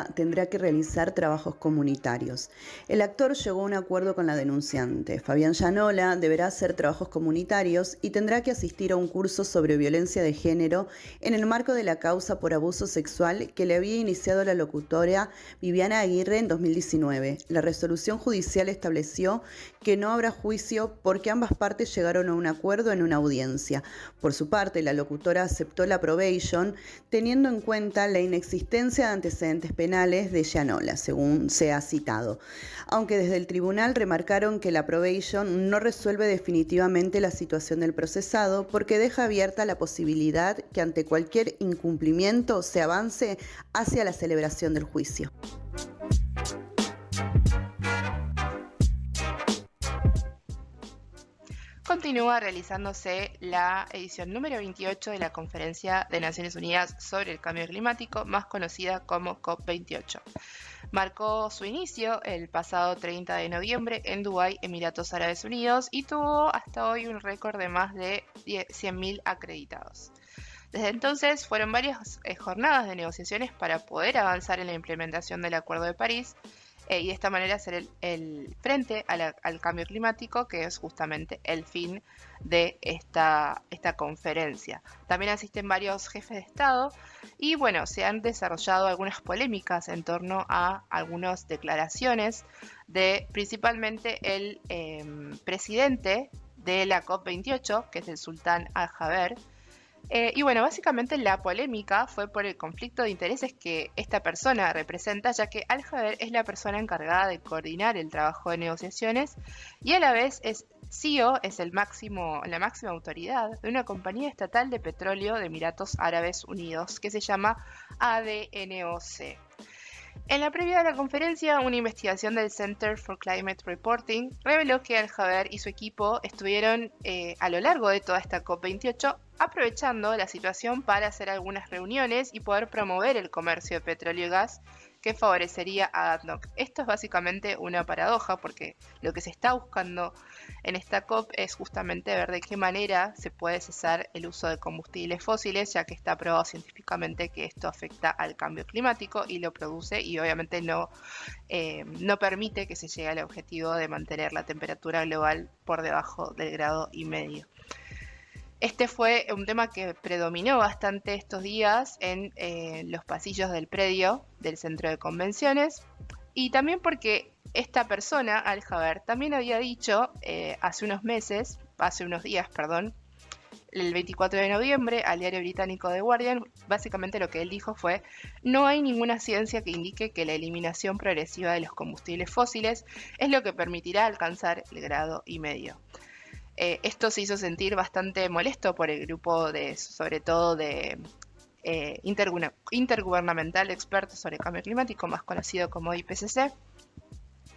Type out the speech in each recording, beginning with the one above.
tendrá que realizar trabajos comunitarios. El actor llegó a un acuerdo con la denunciante. Fabián Llanola deberá hacer trabajos comunitarios y tendrá que asistir a un curso sobre violencia de género en el marco de la causa por abuso sexual que le había iniciado la locutora Viviana Aguirre en 2019. La resolución judicial estableció que no habrá juicio porque ambas partes llegaron a un acuerdo en una audiencia. Por su parte, la locutora aceptó la probation, teniendo en cuenta la inexistencia de antecedentes penales de Llanola, según se ha citado. Aunque desde el tribunal remarcaron que la probation no resuelve definitivamente la situación del procesado porque deja abierta la posibilidad que ante cualquier incumplimiento se avance hacia la celebración del juicio. Continúa realizándose la edición número 28 de la Conferencia de Naciones Unidas sobre el Cambio Climático, más conocida como COP28. Marcó su inicio el pasado 30 de noviembre en Dubái, Emiratos Árabes Unidos, y tuvo hasta hoy un récord de más de 100.000 acreditados. Desde entonces fueron varias jornadas de negociaciones para poder avanzar en la implementación del Acuerdo de París, y de esta manera hacer el frente al cambio climático, que es justamente el fin de esta conferencia. También asisten varios jefes de Estado y bueno, se han desarrollado algunas polémicas en torno a algunas declaraciones de principalmente el presidente de la COP28, que es el sultán Al-Jaber. Y bueno, básicamente la polémica fue por el conflicto de intereses que esta persona representa, ya que Al-Jaber es la persona encargada de coordinar el trabajo de negociaciones y a la vez es CEO, es la máxima autoridad de una compañía estatal de petróleo de Emiratos Árabes Unidos que se llama ADNOC. En la previa de la conferencia, una investigación del Center for Climate Reporting reveló que Al-Jaber y su equipo estuvieron a lo largo de toda esta COP28 aprovechando la situación para hacer algunas reuniones y poder promover el comercio de petróleo y gas que favorecería a ADNOC. Esto es básicamente una paradoja porque lo que se está buscando en esta COP es justamente ver de qué manera se puede cesar el uso de combustibles fósiles, ya que está probado científicamente que esto afecta al cambio climático y lo produce y obviamente no permite que se llegue al objetivo de mantener la temperatura global por debajo del 1,5 grados. Este fue un tema que predominó bastante estos días en los pasillos del predio del centro de convenciones y también porque esta persona, Al-Jaber, también había dicho hace unos días, el 24 de noviembre al diario británico The Guardian, básicamente lo que él dijo fue: no hay ninguna ciencia que indique que la eliminación progresiva de los combustibles fósiles es lo que permitirá alcanzar el 1,5 grados. Esto se hizo sentir bastante molesto por el grupo sobre todo de intergubernamental de expertos sobre cambio climático, más conocido como IPCC.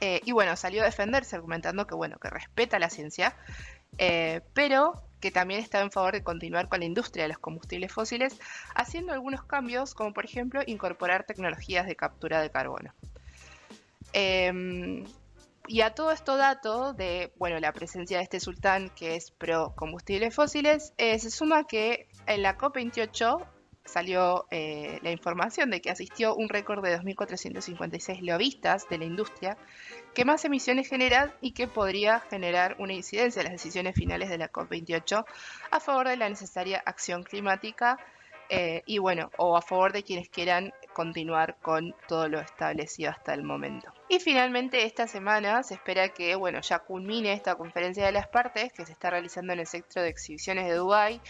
Y bueno, salió a defenderse argumentando que bueno, que respeta la ciencia, pero que también está en favor de continuar con la industria de los combustibles fósiles, haciendo algunos cambios, como por ejemplo incorporar tecnologías de captura de carbono. Y a todo esto dato de la presencia de este sultán que es pro combustibles fósiles, se suma que en la COP28 salió la información de que asistió un récord de 2.456 lobistas de la industria que más emisiones generan y que podría generar una incidencia en las decisiones finales de la COP28 a favor de la necesaria acción climática o a favor de quienes quieran continuar con todo lo establecido hasta el momento. Y finalmente esta semana se espera que ya culmine esta conferencia de las partes que se está realizando en el centro de exhibiciones de Dubái.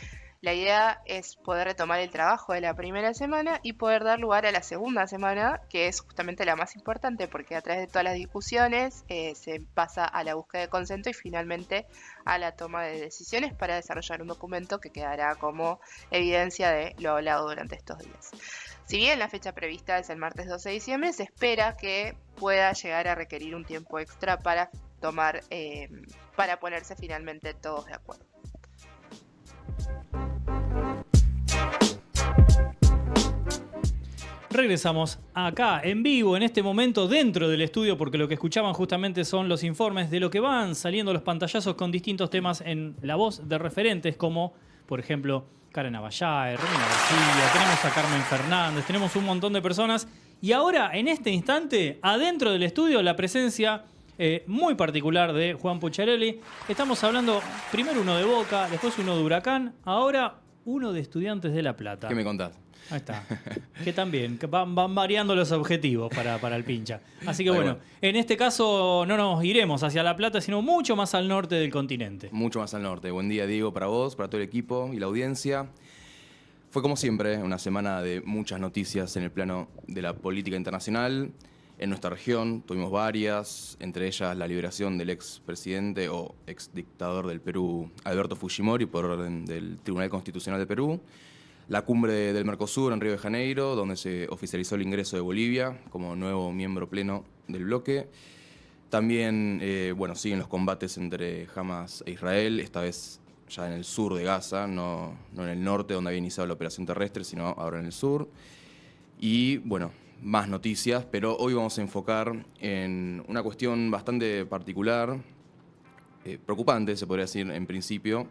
La idea es poder retomar el trabajo de la primera semana y poder dar lugar a la segunda semana, que es justamente la más importante porque a través de todas las discusiones se pasa a la búsqueda de consenso y finalmente a la toma de decisiones para desarrollar un documento que quedará como evidencia de lo hablado durante estos días. Si bien la fecha prevista es el martes 12 de diciembre, se espera que pueda llegar a requerir un tiempo extra para ponerse finalmente todos de acuerdo. Regresamos acá en vivo en este momento dentro del estudio porque lo que escuchaban justamente son los informes de lo que van saliendo los pantallazos con distintos temas en la voz de referentes como por ejemplo Karen Abayá, Romina García, tenemos a Carmen Fernández, tenemos un montón de personas Y ahora, en este instante, adentro del estudio, la presencia muy particular de Juan Pucciarelli. Estamos hablando primero uno de Boca, después uno de Huracán, ahora uno de Estudiantes de La Plata. ¿Qué me contás? Ahí está. Que también que van variando los objetivos para el pincha. Así que bueno, en este caso no nos iremos hacia La Plata, sino mucho más al norte del continente. Mucho más al norte. Buen día, Diego, para vos, para todo el equipo y la audiencia. Fue como siempre una semana de muchas noticias en el plano de la política internacional. En nuestra región tuvimos varias, entre ellas la liberación del expresidente o exdictador del Perú, Alberto Fujimori, por orden del Tribunal Constitucional de Perú. La cumbre del Mercosur en Río de Janeiro, donde se oficializó el ingreso de Bolivia como nuevo miembro pleno del bloque. También, siguen los combates entre Hamas e Israel, esta vez ya en el sur de Gaza, no en el norte donde había iniciado la operación terrestre, sino ahora en el sur. Y bueno, más noticias, pero hoy vamos a enfocar en una cuestión bastante particular, preocupante se podría decir en principio,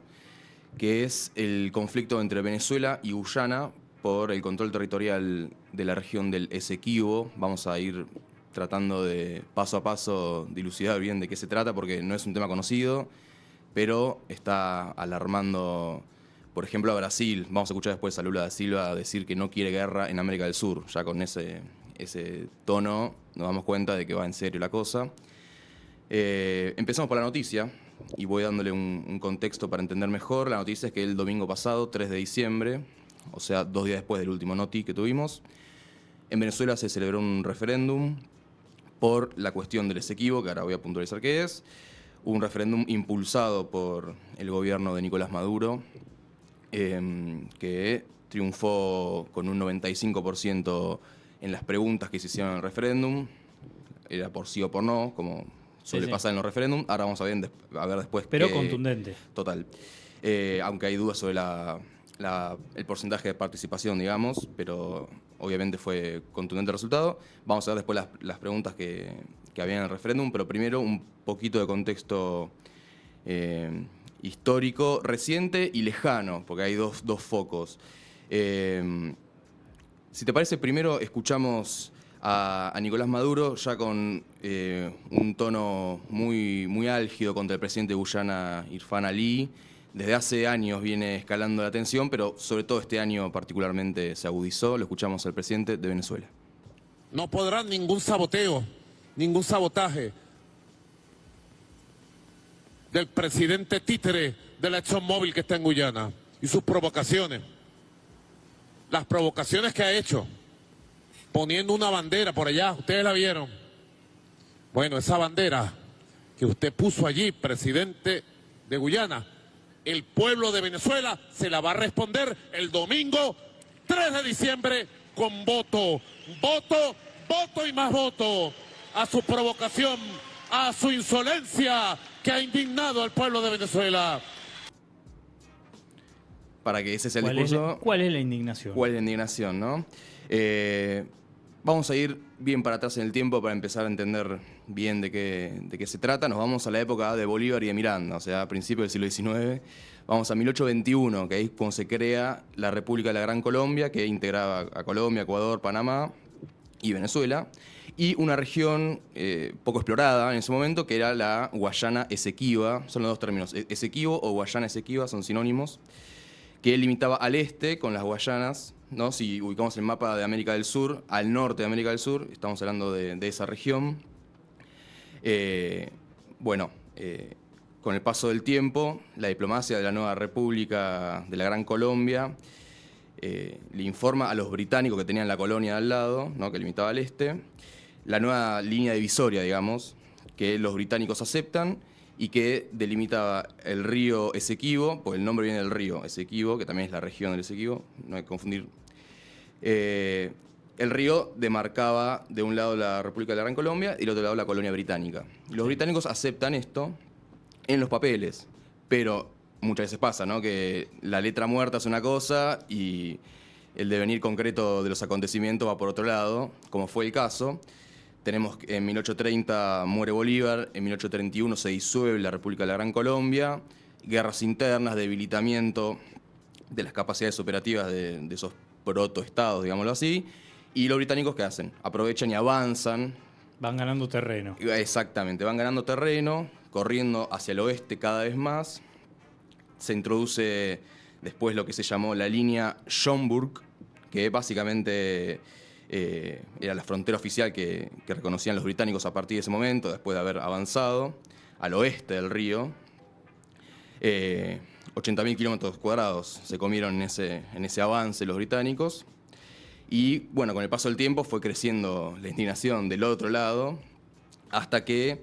que es el conflicto entre Venezuela y Guyana por el control territorial de la región del Esequibo. Vamos a ir tratando de paso a paso dilucidar bien de qué se trata, porque no es un tema conocido, pero está alarmando, por ejemplo, a Brasil. Vamos a escuchar después a Lula da Silva decir que no quiere guerra en América del Sur. Ya con ese tono nos damos cuenta de que va en serio la cosa. Empezamos por la noticia y voy dándole un contexto para entender mejor. La noticia es que el domingo pasado, 3 de diciembre, o sea, 2 días después del último noti que tuvimos, en Venezuela se celebró un referéndum por la cuestión del Esequibo, que ahora voy a puntualizar qué es. Un referéndum impulsado por el gobierno de Nicolás Maduro, que triunfó con un 95% en las preguntas que se hicieron en el referéndum. Era por sí o por no, como suele pasar en los referéndums. Ahora vamos a ver después. Pero contundente. Total. Aunque hay dudas sobre el porcentaje de participación, digamos, pero obviamente fue contundente el resultado. Vamos a ver después las preguntas que había en el referéndum, pero primero un poquito de contexto histórico, reciente y lejano, porque hay dos focos. Si te parece, primero escuchamos a Nicolás Maduro ya con un tono muy álgido contra el presidente de Guyana, Irfan Ali. Desde hace años viene escalando la tensión, pero sobre todo este año particularmente se agudizó. Lo escuchamos al presidente de Venezuela. No podrá ningún saboteo, ningún sabotaje del presidente títere de la ExxonMobil que está en Guyana y sus provocaciones. Las provocaciones que ha hecho, poniendo una bandera por allá, ustedes la vieron. Bueno, esa bandera que usted puso allí, presidente de Guyana, el pueblo de Venezuela se la va a responder el domingo 3 de diciembre con voto y más voto a su provocación, a su insolencia que ha indignado al pueblo de Venezuela. Para que ese sea el discurso. ¿Cuál es la indignación? ¿Cuál es la indignación, no? Vamos a ir bien para atrás en el tiempo para empezar a entender bien de qué se trata. Nos vamos a la época de Bolívar y de Miranda, o sea, a principios del siglo XIX. Vamos a 1821, que es cuando se crea la República de la Gran Colombia, que integraba a Colombia, Ecuador, Panamá y Venezuela. Y una región poco explorada en ese momento, que era la Guayana Esequiba. Son los dos términos, Esequibo o Guayana Esequiba, son sinónimos, que limitaba al este con las Guayanas, ¿no? Si ubicamos el mapa de América del Sur, al norte de América del Sur, estamos hablando de esa región. Con el paso del tiempo, la diplomacia de la nueva República de la Gran Colombia le informa a los británicos que tenían la colonia de al lado, ¿no? Que limitaba al este, la nueva línea divisoria, digamos, que los británicos aceptan y que delimitaba el río Esequibo, pues el nombre viene del río Esequibo, que también es la región del Esequibo, no hay que confundir. El río demarcaba de un lado la República de la Gran Colombia y del otro lado la colonia británica. Y los británicos aceptan esto en los papeles, pero muchas veces pasa, ¿no? Que la letra muerta es una cosa y el devenir concreto de los acontecimientos va por otro lado, como fue el caso. Tenemos que en 1830 muere Bolívar, en 1831 se disuelve la República de la Gran Colombia, guerras internas, debilitamiento de las capacidades operativas de esos protoestados, digámoslo así, ¿Y los británicos qué hacen? Aprovechan y avanzan. Van ganando terreno. Exactamente, van ganando terreno, corriendo hacia el oeste cada vez más. Se introduce después lo que se llamó la línea Schomburg, que básicamente era la frontera oficial que reconocían los británicos a partir de ese momento, después de haber avanzado al oeste del río. 80.000 kilómetros cuadrados se comieron en ese avance los británicos. Y bueno, con el paso del tiempo fue creciendo la indignación del otro lado, hasta que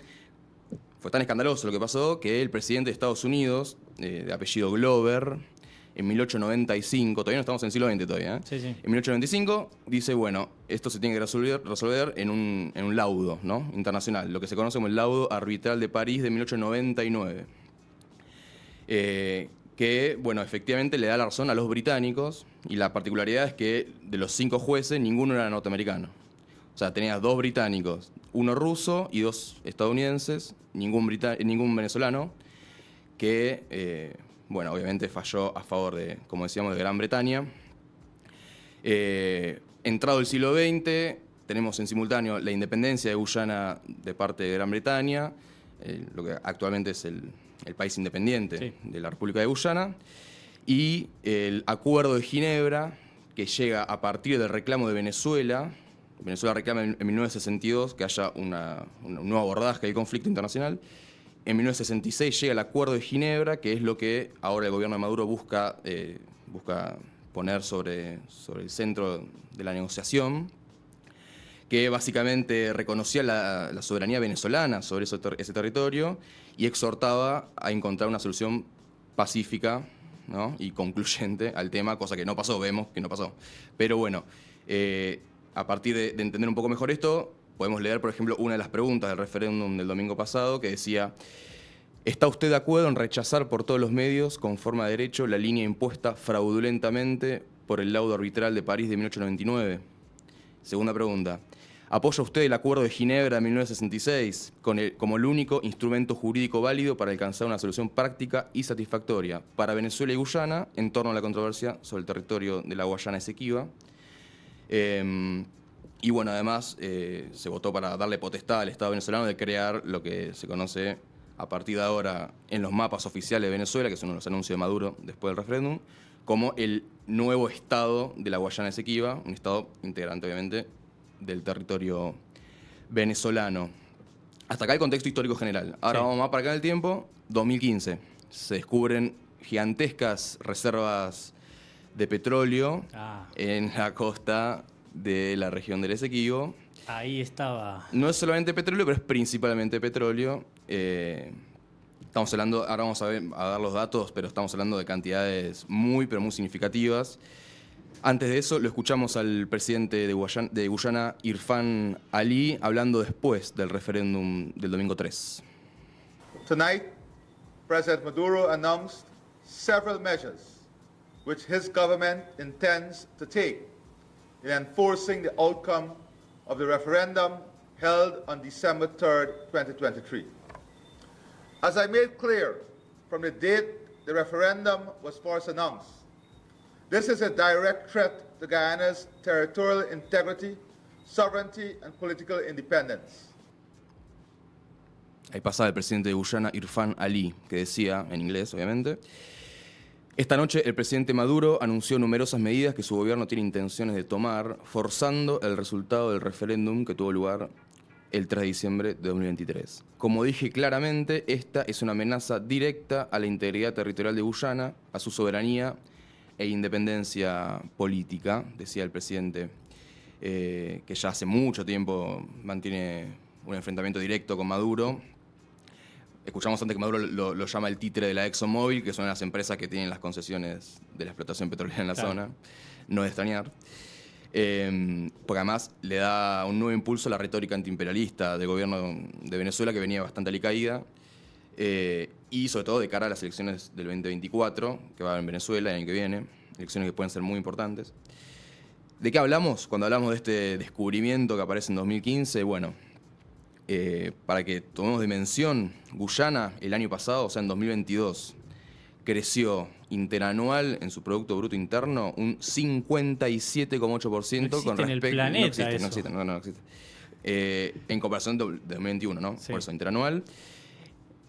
fue tan escandaloso lo que pasó que el presidente de Estados Unidos, de apellido Glover, en 1895, todavía no estamos en el siglo XX todavía, Sí, sí. en 1895 dice, bueno, esto se tiene que resolver en un laudo, ¿no?, internacional, lo que se conoce como el laudo arbitral de París de 1899. Que, bueno, efectivamente le da la razón a los británicos, y la particularidad es que de los 5 jueces, ninguno era norteamericano. O sea, tenías 2 británicos, 1 ruso y 2 estadounidenses, ningún venezolano, que, bueno, obviamente falló a favor de, como decíamos, de Gran Bretaña. Entrado el siglo XX, tenemos en simultáneo la independencia de Guyana de parte de Gran Bretaña, lo que actualmente es el país independiente, sí, de la República de Guyana, y el Acuerdo de Ginebra, que llega a partir del reclamo de Venezuela. Venezuela reclama en 1962 que haya un nuevo abordaje del conflicto internacional. En 1966 llega el Acuerdo de Ginebra, que es lo que ahora el gobierno de Maduro busca poner sobre el centro de la negociación, que básicamente reconocía la soberanía venezolana sobre ese territorio y exhortaba a encontrar una solución pacífica, ¿no?, y concluyente al tema, cosa que no pasó, vemos que no pasó. Pero bueno, a partir de entender un poco mejor esto, podemos leer, por ejemplo, una de las preguntas del referéndum del domingo pasado, que decía: ¿está usted de acuerdo en rechazar por todos los medios, con forma de derecho, la línea impuesta fraudulentamente por el laudo arbitral de París de 1899? Segunda pregunta: ¿apoya usted el Acuerdo de Ginebra de 1966 como el único instrumento jurídico válido para alcanzar una solución práctica y satisfactoria para Venezuela y Guyana en torno a la controversia sobre el territorio de la Guayana Esequiba? Y bueno, además se votó para darle potestad al Estado venezolano de crear lo que se conoce a partir de ahora en los mapas oficiales de Venezuela, que son los anuncios de Maduro después del referéndum, como el nuevo Estado de la Guayana Esequiba, un Estado integrante, obviamente, del territorio venezolano. Hasta acá el contexto histórico general. Ahora vamos más para acá en el tiempo. 2015. Se descubren gigantescas reservas de petróleo en la costa de la región del Esequibo. Ahí estaba. No es solamente petróleo, pero es principalmente petróleo. Estamos hablando, ahora vamos a dar los datos, pero estamos hablando de cantidades muy, pero muy significativas. Antes de eso, lo escuchamos al presidente de Guyana, Irfan Ali, hablando después del referéndum del domingo 3. Tonight, President Maduro announced several measures which his government intends to take in enforcing the outcome of the referendum held on December 3rd, 2023. As I made clear from the date the referendum was first announced, this is a direct threat to Guyana's territorial integrity, sovereignty, and political independence. Ahí pasaba el presidente de Guyana, Irfan Ali, que decía, en inglés obviamente: esta noche el presidente Maduro anunció numerosas medidas que su gobierno tiene intenciones de tomar, forzando el resultado del referéndum que tuvo lugar el 3 de diciembre de 2023. Como dije claramente, esta es una amenaza directa a la integridad territorial de Guyana, a su soberanía e independencia política, decía el presidente, que ya hace mucho tiempo mantiene un enfrentamiento directo con Maduro. Escuchamos antes que Maduro lo llama el títere de la ExxonMobil, que son las empresas que tienen las concesiones de la explotación petrolera en la zona. No de extrañar. Porque además le da un nuevo impulso a la retórica antiimperialista del gobierno de Venezuela, que venía bastante alicaída. Y sobre todo de cara a las elecciones del 2024, que va a haber en Venezuela el año que viene, elecciones que pueden ser muy importantes. ¿De qué hablamos cuando hablamos de este descubrimiento que aparece en 2015? Bueno, para que tomemos dimensión, Guyana el año pasado, o sea en 2022, creció interanual en su Producto Bruto Interno un 57,8% con respecto... en el planeta no existe, eso. no existe. En comparación de 2021, ¿no? Sí. Por eso, interanual.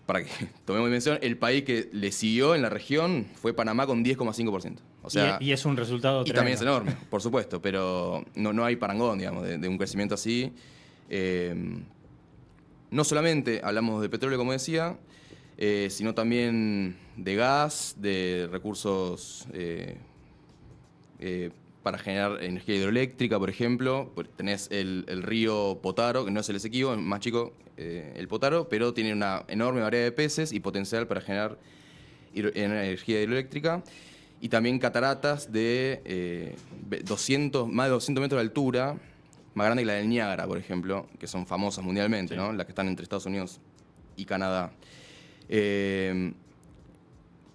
Para que tomemos dimensión, el país que le siguió en la región fue Panamá con 10,5%. O sea, y es un resultado y tremendo. también es enorme, por supuesto, pero no hay parangón, digamos, de un crecimiento así. No solamente hablamos de petróleo, como decía, sino también de gas, de recursos para generar energía hidroeléctrica, por ejemplo. Tenés el río Potaro, que no es el Esequibo, es más chico el Potaro, pero tiene una enorme variedad de peces y potencial para generar energía hidroeléctrica. Y también cataratas de más de 200 metros de altura, más grande que la del Niágara, por ejemplo, que son famosas mundialmente, Sí. ¿no? Las que están entre Estados Unidos y Canadá.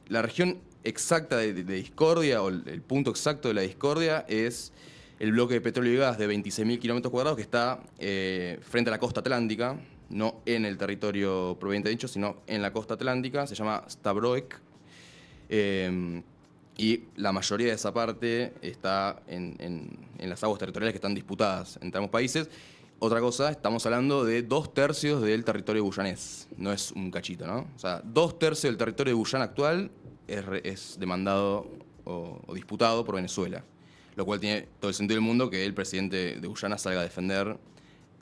La región exacta de discordia, o el punto exacto de la discordia, es el bloque de petróleo y gas de 26.000 kilómetros cuadrados que está frente a la costa atlántica, no en el territorio propiamente dicho, sino en la costa atlántica. Se llama Stabroek. Y la mayoría de esa parte está en las aguas territoriales que están disputadas entre ambos países. Otra cosa, estamos hablando de 2/3 del territorio guyanés. No es un cachito, ¿no? O sea, 2/3 del territorio de Guyana actual es demandado o disputado por Venezuela. Lo cual tiene todo el sentido del mundo que el presidente de Guyana salga a defender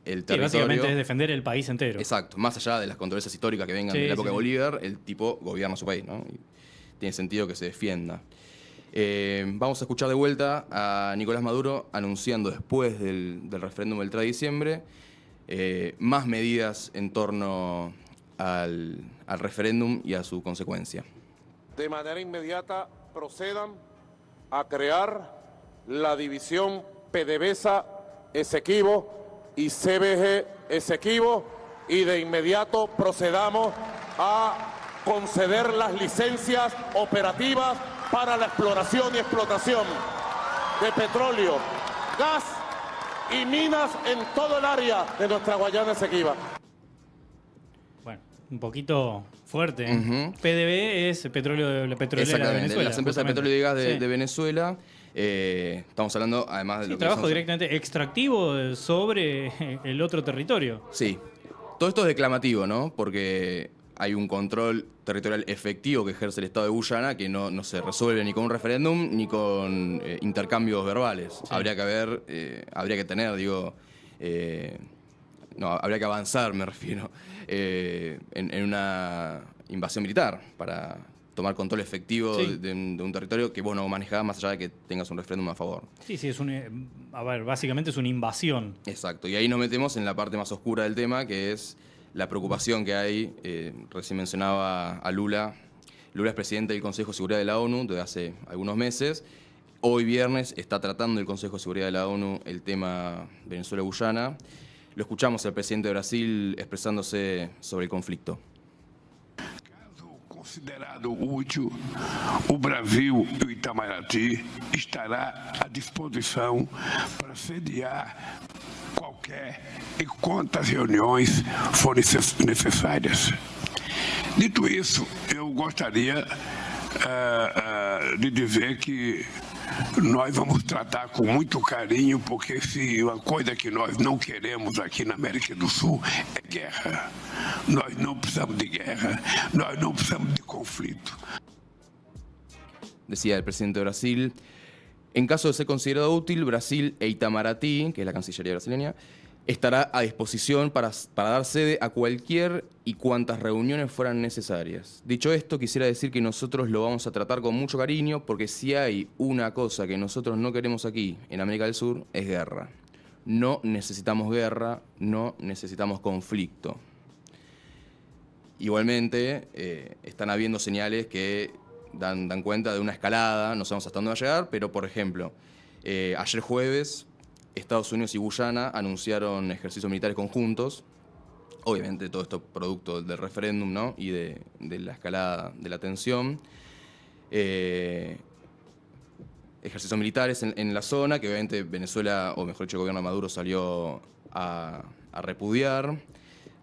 el Sí, territorio. básicamente es defender el país entero. Exacto, más allá de las controversias históricas que vengan Sí, de la época sí, de sí. Bolívar, el tipo gobierna su país, ¿no? Y tiene sentido que se defienda. Vamos a escuchar de vuelta a Nicolás Maduro anunciando después del referéndum del 3 de diciembre más medidas en torno al referéndum y a su consecuencia. De manera inmediata procedan a crear la división PDVSA Esequibo y CBG Esequibo, y de inmediato procedamos a conceder las licencias operativas para la exploración y explotación de petróleo, gas y minas en todo el área de nuestra Guayana Esequiba. Bueno, un poquito fuerte. ¿eh? Ujú. PDB es petróleo de la petrolera de Exactamente, Venezuela. las empresas de justamente. petróleo y gas Sí. de Venezuela. Estamos hablando, además de Sí, lo que trabajo son- directamente extractivo sobre el otro territorio. Sí. Todo esto es declamativo, ¿no? Porque hay un control territorial efectivo que ejerce el Estado de Guyana que no se resuelve ni con un referéndum ni con intercambios verbales. Sí. Habría que tener, habría que avanzar, me refiero, en una invasión militar para tomar control efectivo Sí. de un territorio que vos no manejás más allá de que tengas un referéndum a favor. Sí, es básicamente es una invasión. Exacto, y ahí nos metemos en la parte más oscura del tema, que es la preocupación que hay. Recién mencionaba a Lula. Lula es presidente del Consejo de Seguridad de la ONU desde hace algunos meses. Hoy viernes está tratando el Consejo de Seguridad de la ONU el tema Venezuela-Guyana. Lo escuchamos al presidente de Brasil expresándose sobre el conflicto. Considerado útil, o Brasil e o Itamaraty estará à disposição para sediar qualquer e quantas reuniões forem necessárias. Dito isso, eu gostaria de dizer que nós vamos tratar com muito carinho, porque se uma coisa que nós não queremos aqui na América do Sul é guerra. Nós não precisamos de guerra, nós não precisamos de conflito. Decía el presidente de Brasil. En caso de ser considerado útil, Brasil e Itamaraty, que es la Cancillería brasileña, estará a disposición para dar sede a cualquier y cuantas reuniones fueran necesarias. Dicho esto, quisiera decir que nosotros lo vamos a tratar con mucho cariño, porque si hay una cosa que nosotros no queremos aquí, en América del Sur, es guerra. No necesitamos guerra, no necesitamos conflicto. Igualmente, están habiendo señales que dan cuenta de una escalada, no sabemos hasta dónde va a llegar, pero por ejemplo, ayer jueves, Estados Unidos y Guyana anunciaron ejercicios militares conjuntos. Obviamente todo esto producto del referéndum, ¿no? Y de la escalada de la tensión. Ejercicios militares en la zona, que obviamente Venezuela, o mejor dicho, el gobierno de Maduro salió a repudiar.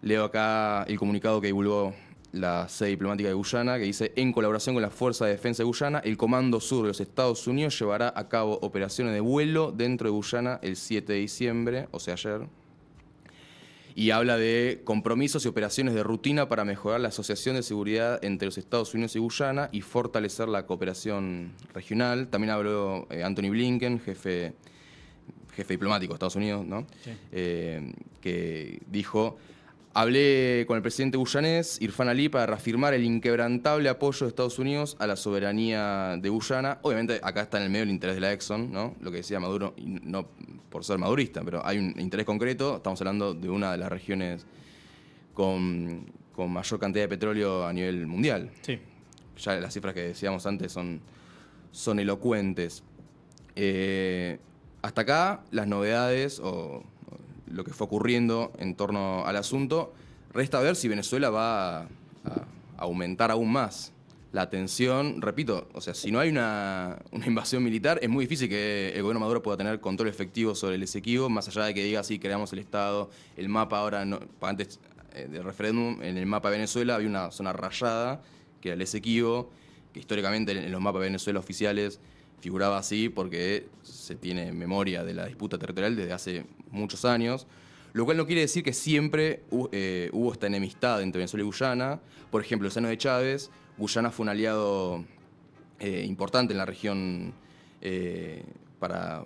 Leo acá el comunicado que divulgó la sede diplomática de Guyana, que dice: en colaboración con la Fuerza de Defensa de Guyana, el Comando Sur de los Estados Unidos llevará a cabo operaciones de vuelo dentro de Guyana el 7 de diciembre, o sea, ayer. Y habla de compromisos y operaciones de rutina para mejorar la asociación de seguridad entre los Estados Unidos y Guyana y fortalecer la cooperación regional. También habló Anthony Blinken, jefe diplomático de Estados Unidos, ¿no? Sí. Que dijo: hablé con el presidente guyanés, Irfan Ali, para reafirmar el inquebrantable apoyo de Estados Unidos a la soberanía de Guyana. Obviamente acá está en el medio el interés de la Exxon, ¿no? Lo que decía Maduro, y no por ser madurista, pero hay un interés concreto. Estamos hablando de una de las regiones con mayor cantidad de petróleo a nivel mundial. Sí. Ya las cifras que decíamos antes son elocuentes. Hasta acá las novedades o lo que fue ocurriendo en torno al asunto. Resta ver si Venezuela va a aumentar aún más la tensión. Repito, o sea, si no hay una invasión militar, es muy difícil que el gobierno Maduro pueda tener control efectivo sobre el Esequibo, más allá de que diga: sí, creamos el Estado, el mapa ahora, no, antes del referéndum, en el mapa de Venezuela había una zona rayada, que era el Esequibo, que históricamente en los mapas de Venezuela oficiales figuraba así porque se tiene memoria de la disputa territorial desde hace muchos años, lo cual no quiere decir que siempre hubo esta enemistad entre Venezuela y Guyana. Por ejemplo, en los años de Chávez, Guyana fue un aliado importante en la región para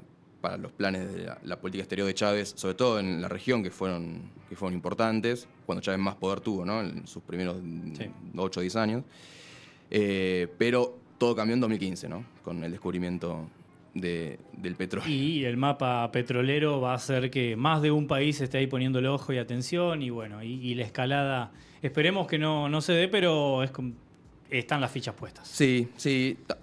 los planes de la política exterior de Chávez, sobre todo en la región, que fueron importantes, cuando Chávez más poder tuvo, ¿no? En sus primeros 8 o 10 años. Pero todo cambió en 2015, ¿no? Con el descubrimiento del petróleo. Y el mapa petrolero va a hacer que más de un país esté ahí poniendo el ojo y atención, y bueno, y la escalada, esperemos que no se dé, pero están las fichas puestas. Sí.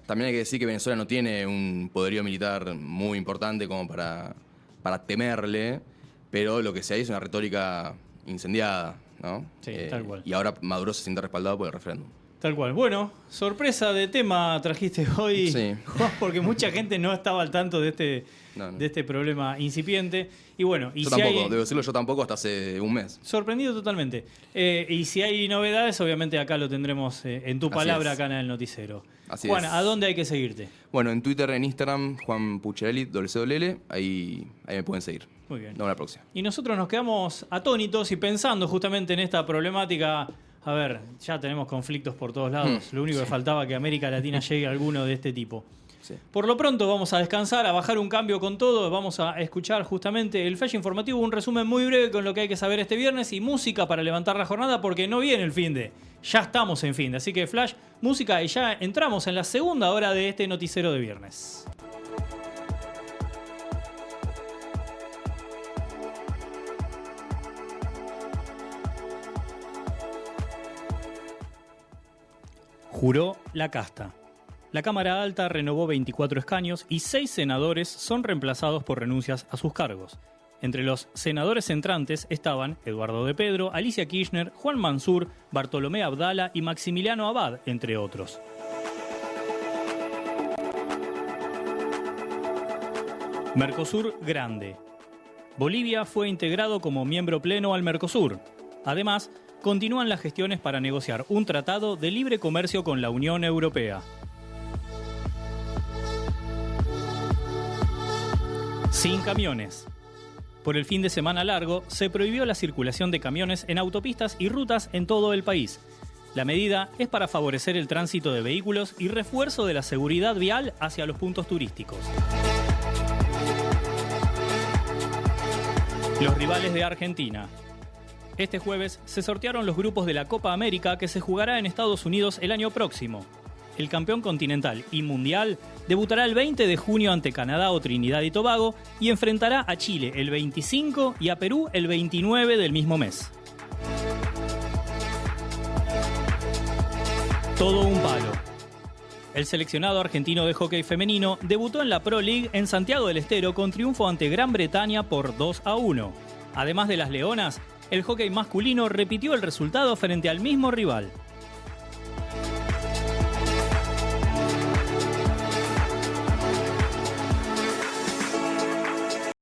También hay que decir que Venezuela no tiene un poderío militar muy importante como para temerle, pero lo que se hay es una retórica incendiada, ¿no? Sí, tal cual. Y ahora Maduro se siente respaldado por el referéndum. Tal cual. Bueno, sorpresa de tema trajiste hoy, sí, Juan, porque mucha gente no estaba al tanto de este problema incipiente. Y bueno, yo tampoco, debo decirlo, yo tampoco hasta hace un mes. Sorprendido totalmente. Y si hay novedades, obviamente acá lo tendremos en tu palabra, acá en el noticiero. Así Juan, es. ¿a dónde hay que seguirte? Bueno, en Twitter, en Instagram, Juan Pucciarelli, WCWL, ahí me pueden seguir. Muy bien. Nos vemos la próxima. Y nosotros nos quedamos atónitos y pensando justamente en esta problemática. A ver, ya tenemos conflictos por todos lados. Lo único que faltaba que América Latina llegue a alguno de este tipo. Sí. Por lo pronto vamos a descansar, a bajar un cambio con todo. Vamos a escuchar justamente el flash informativo, un resumen muy breve con lo que hay que saber este viernes y música para levantar la jornada porque no viene el finde. Ya estamos en finde. Así que flash, música y ya entramos en la segunda hora de este noticiero de viernes. Juró la casta. La Cámara Alta renovó 24 escaños y 6 senadores son reemplazados por renuncias a sus cargos. Entre los senadores entrantes estaban Eduardo de Pedro, Alicia Kirchner, Juan Mansur, Bartolomé Abdala y Maximiliano Abad, entre otros. Mercosur grande. Bolivia fue integrado como miembro pleno al Mercosur. Además, continúan las gestiones para negociar un tratado de libre comercio con la Unión Europea. Sin camiones. Por el fin de semana largo, se prohibió la circulación de camiones en autopistas y rutas en todo el país. La medida es para favorecer el tránsito de vehículos y refuerzo de la seguridad vial hacia los puntos turísticos. Los rivales de Argentina. Este jueves se sortearon los grupos de la Copa América que se jugará en Estados Unidos el año próximo. El campeón continental y mundial debutará el 20 de junio ante Canadá o Trinidad y Tobago y enfrentará a Chile el 25 y a Perú el 29 del mismo mes. Todo un palo. El seleccionado argentino de hockey femenino debutó en la Pro League en Santiago del Estero con triunfo ante Gran Bretaña por 2-1. Además de las Leonas, el hockey masculino repitió el resultado frente al mismo rival.